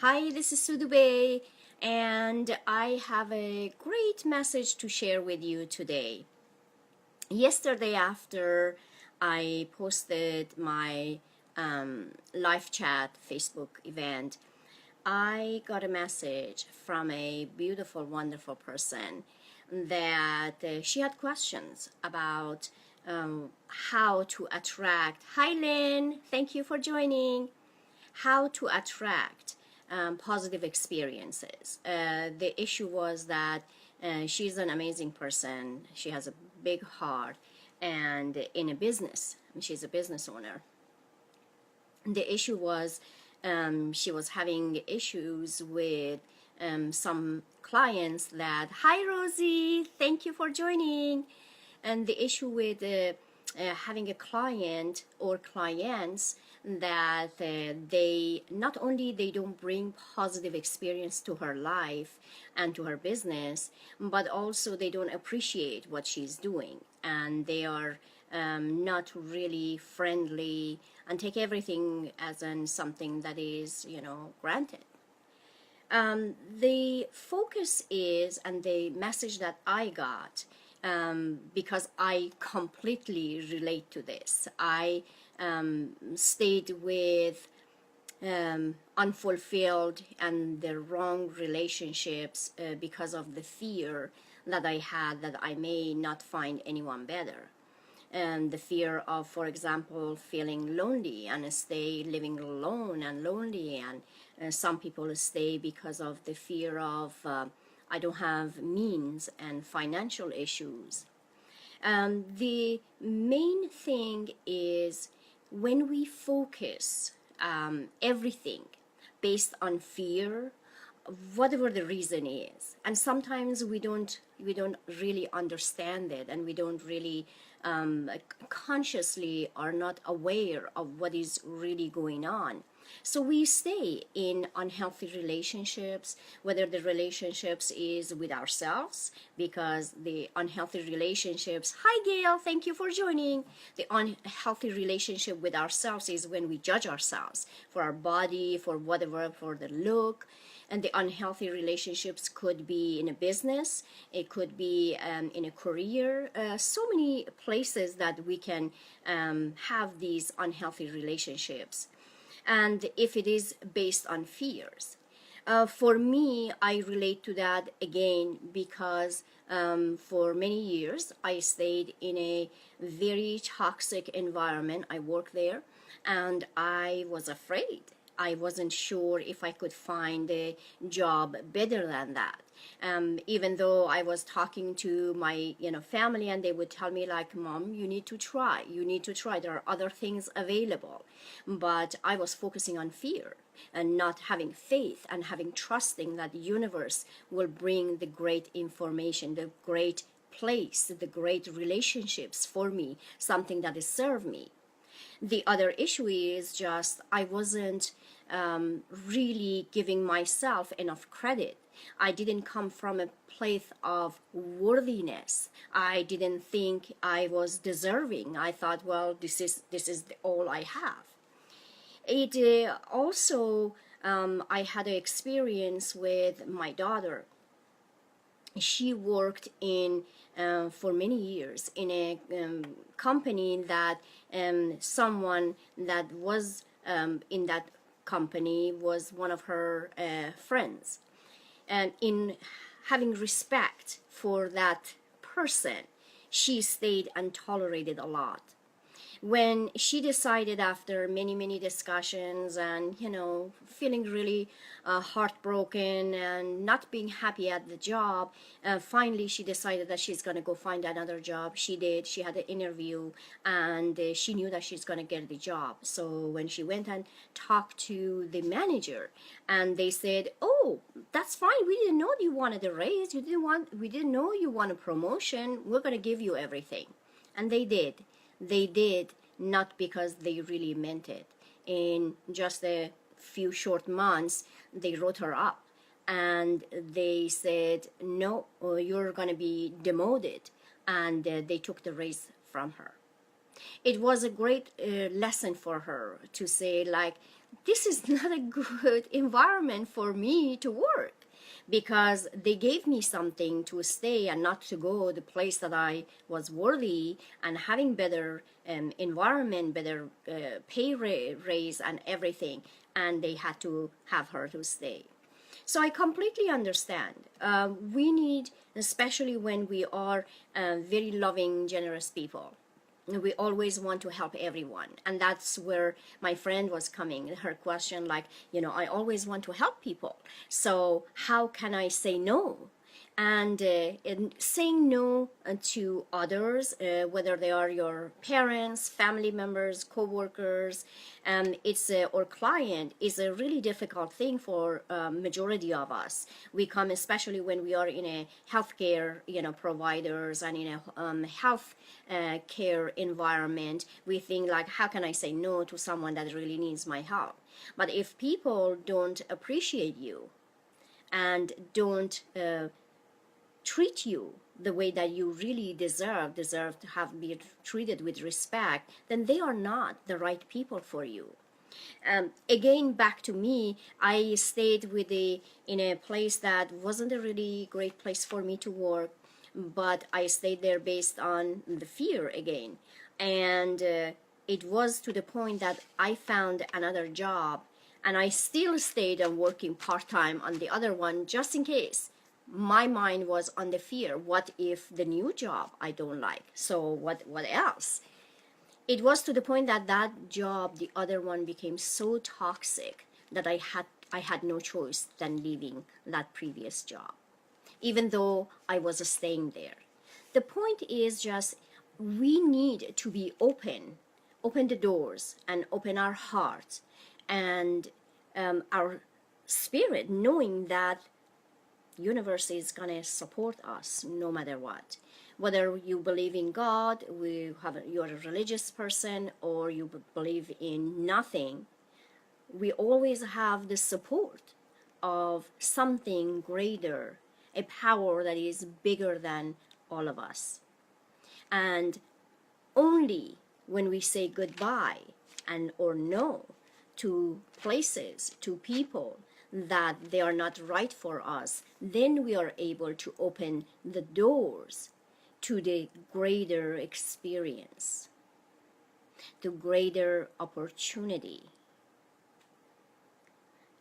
Hi, this is Soodabeh, and I have a great message to share with you today. Yesterday, after I posted my live chat Facebook event, I got a message from a beautiful, wonderful person that she had questions about how to attract. Hi, Lynn. Thank you for joining. How to attract positive experiences. The issue was that she's an amazing person. She has a big heart, and in a business, she's a business owner. The issue was she was having issues with some clients that, hi Rosie, thank you for joining. And the issue with having a client or clients that they not only they don't bring positive experience to her life and to her business, but also they don't appreciate what she's doing, and they are not really friendly and take everything as in something that is, granted. The focus is, and the message that I got, because I completely relate to this. I stayed with unfulfilled and the wrong relationships because of the fear that I had that I may not find anyone better. And the fear of, for example, feeling lonely and stay living alone and lonely. And some people stay because of the fear of I don't have means and financial issues. The main thing is when we focus everything based on fear, whatever the reason is, and sometimes we don't really understand it, and we don't really consciously are not aware of what is really going on. So we stay in unhealthy relationships, whether the relationships is with ourselves, because the unhealthy relationships, hi Gail, thank you for joining. The unhealthy relationship with ourselves is when we judge ourselves for our body, for whatever, for the look. And the unhealthy relationships could be in a business, it could be in a career, so many places that we can have these unhealthy relationships. And if it is based on fears. For me, I relate to that again because for many years I stayed in a very toxic environment. I worked there and I was afraid. I wasn't sure if I could find a job better than that. Even though I was talking to my family, and they would tell me like, Mom, you need to try. You need to try. There are other things available. But I was focusing on fear and not having faith and having trusting that the universe will bring the great information, the great place, the great relationships for me, something that will serve me. The other issue is just I wasn't really giving myself enough credit. I didn't come from a place of worthiness. I didn't think I was deserving. I thought, well, this is all I have. It also I had an experience with my daughter. She worked in for many years in a company that someone that was in that company was one of her friends, and in having respect for that person, she stayed and tolerated a lot. When she decided, after many discussions and feeling really heartbroken and not being happy at the job, finally she decided that she's going to go find another job. She did. She had an interview, and she knew that she's going to get the job. So when she went and talked to the manager, and they said, oh, that's fine, we didn't know you wanted a raise, we didn't know you want a promotion, we're going to give you everything. And they did, not because they really meant it. In just a few short months, they wrote her up and they said, no, you're going to be demoted. And they took the raise from her. It was a great lesson for her to say, like, this is not a good environment for me to work, because they gave me something to stay and not to go the place that I was worthy and having better environment, better raise and everything, and they had to have her to stay. So I completely understand. We need, especially when we are very loving, generous people, we always want to help everyone. And that's where my friend was coming. Her question, like, I always want to help people. So how can I say no? And in saying no to others, whether they are your parents, family members, co-workers, or client, is a really difficult thing for majority of us. We come, especially when we are in a healthcare, providers, and in a health care environment, we think like, how can I say no to someone that really needs my help? But if people don't appreciate you and don't treat you the way that you really deserve to have be treated with respect, then they are not the right people for you. Again, back to me, I stayed in a place that wasn't a really great place for me to work, but I stayed there based on the fear again. And it was to the point that I found another job, and I still stayed working part-time on the other one just in case. My mind was on the fear. What if the new job I don't like? So what else? It was to the point that job, the other one, became so toxic that I had no choice than leaving that previous job, even though I was staying there. The point is just, we need to be open the doors and open our hearts and our spirit, knowing that universe is gonna support us no matter what. Whether you believe in God, you're a religious person, or you believe in nothing, we always have the support of something greater, a power that is bigger than all of us. And only when we say goodbye or no to places, to people that they are not right for us, then we are able to open the doors to the greater experience, to greater opportunity.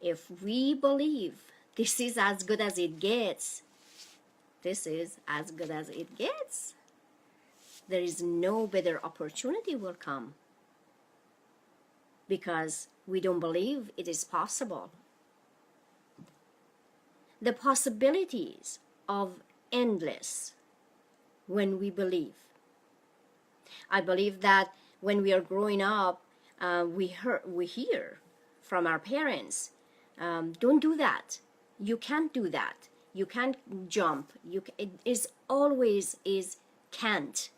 If we believe this is as good as it gets, this is as good as it gets. There is no better opportunity will come, because we don't believe it is possible. The possibilities are endless when we believe. I believe that when we are growing up, we hear from our parents, don't do that. You can't do that. You can't jump. It is always can't.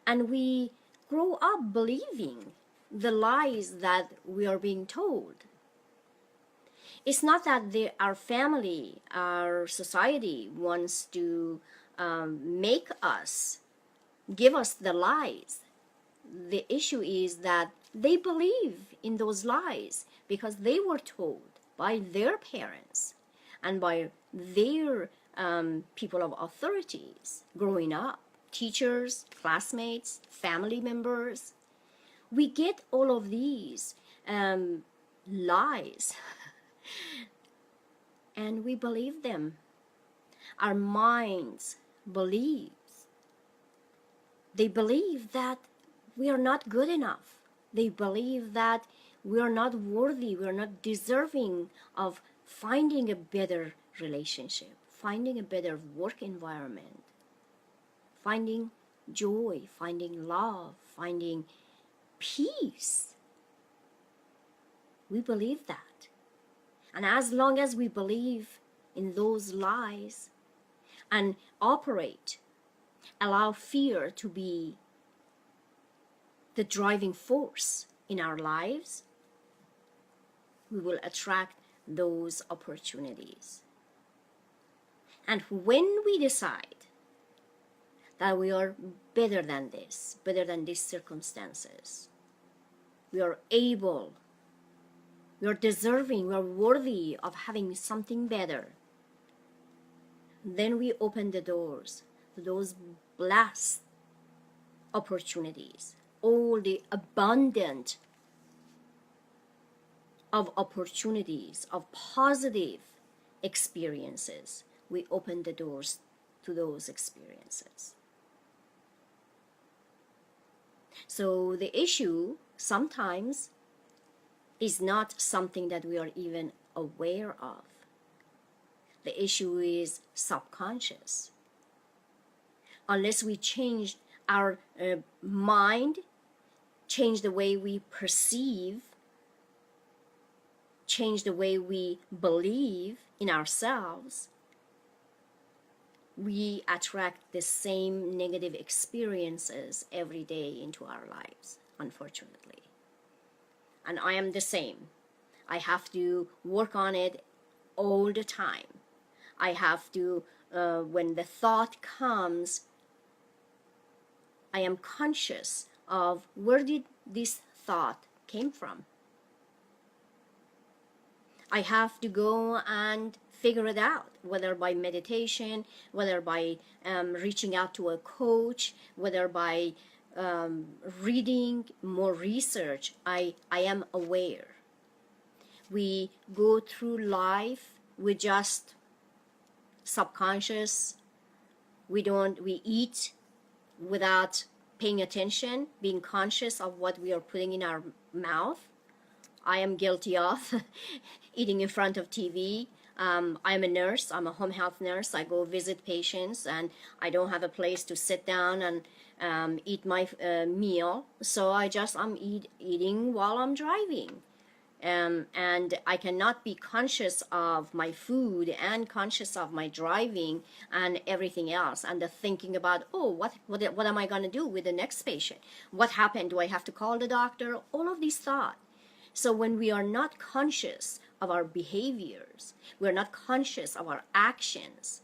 And we grow up believing the lies that we are being told. It's not that our family, our society wants to make us, give us the lies. The issue is that they believe in those lies because they were told by their parents and by their people of authorities growing up, teachers, classmates, family members. We get all of these lies and we believe them. Our minds believe. They believe that we are not good enough. They believe that we are not worthy, we are not deserving of finding a better relationship, finding a better work environment, finding joy, finding love, finding peace. We believe that. And as long as we believe in those lies and operate, allow fear to be the driving force in our lives, we will attract those opportunities. And when we decide that we are better than this, better than these circumstances, we are able we're deserving, we're worthy of having something better, then we open the doors to those blessed opportunities, all the abundant of opportunities, of positive experiences. We open the doors to those experiences. So the issue sometimes is not something that we are even aware of. The issue is subconscious. Unless we change our mind, change the way we perceive, change the way we believe in ourselves, we attract the same negative experiences every day into our lives, unfortunately. And I am the same. I have to work on it all the time. I have to, when the thought comes, I am conscious of where did this thought came from. I have to go and figure it out, whether by meditation, whether by reaching out to a coach, whether by reading more research. I am aware. We go through life with just subconscious. We eat without paying attention, being conscious of what we are putting in our mouth. I am guilty of eating in front of TV. I'm a nurse. I'm a home health nurse. I go visit patients, and I don't have a place to sit down and eat my meal. So I'm eating while I'm driving. And I cannot be conscious of my food and conscious of my driving and everything else, and the thinking about, oh, what am I going to do with the next patient? What happened? Do I have to call the doctor? All of these thoughts. So when we are not conscious of our behaviors, we're not conscious of our actions,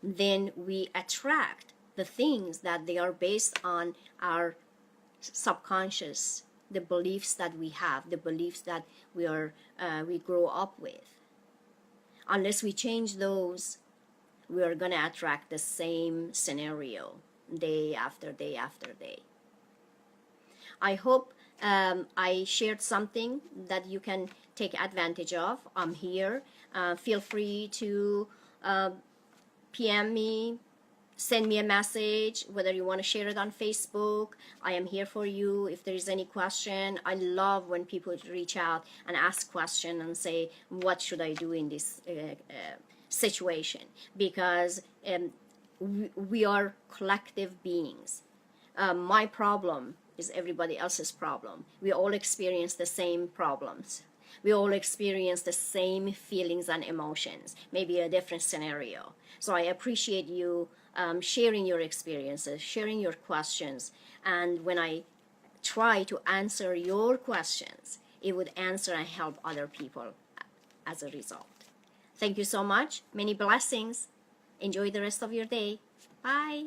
then we attract the things that they are based on our subconscious, the beliefs that we have, the beliefs that we grow up with. Unless we change those, we are going to attract the same scenario day after day after day. I hope I shared something that you can take advantage of. I'm here. Feel free to PM me, send me a message, whether you want to share it on Facebook. I am here for you if there is any question. I love when people reach out and ask questions and say, what should I do in this situation? Because we are collective beings. My problem is everybody else's problem. We all experience the same problems. We all experience the same feelings and emotions, maybe a different scenario. So I appreciate you sharing your experiences, sharing your questions, and when I try to answer your questions, it would answer and help other people as a result. Thank you so much. Many blessings. Enjoy the rest of your day. Bye.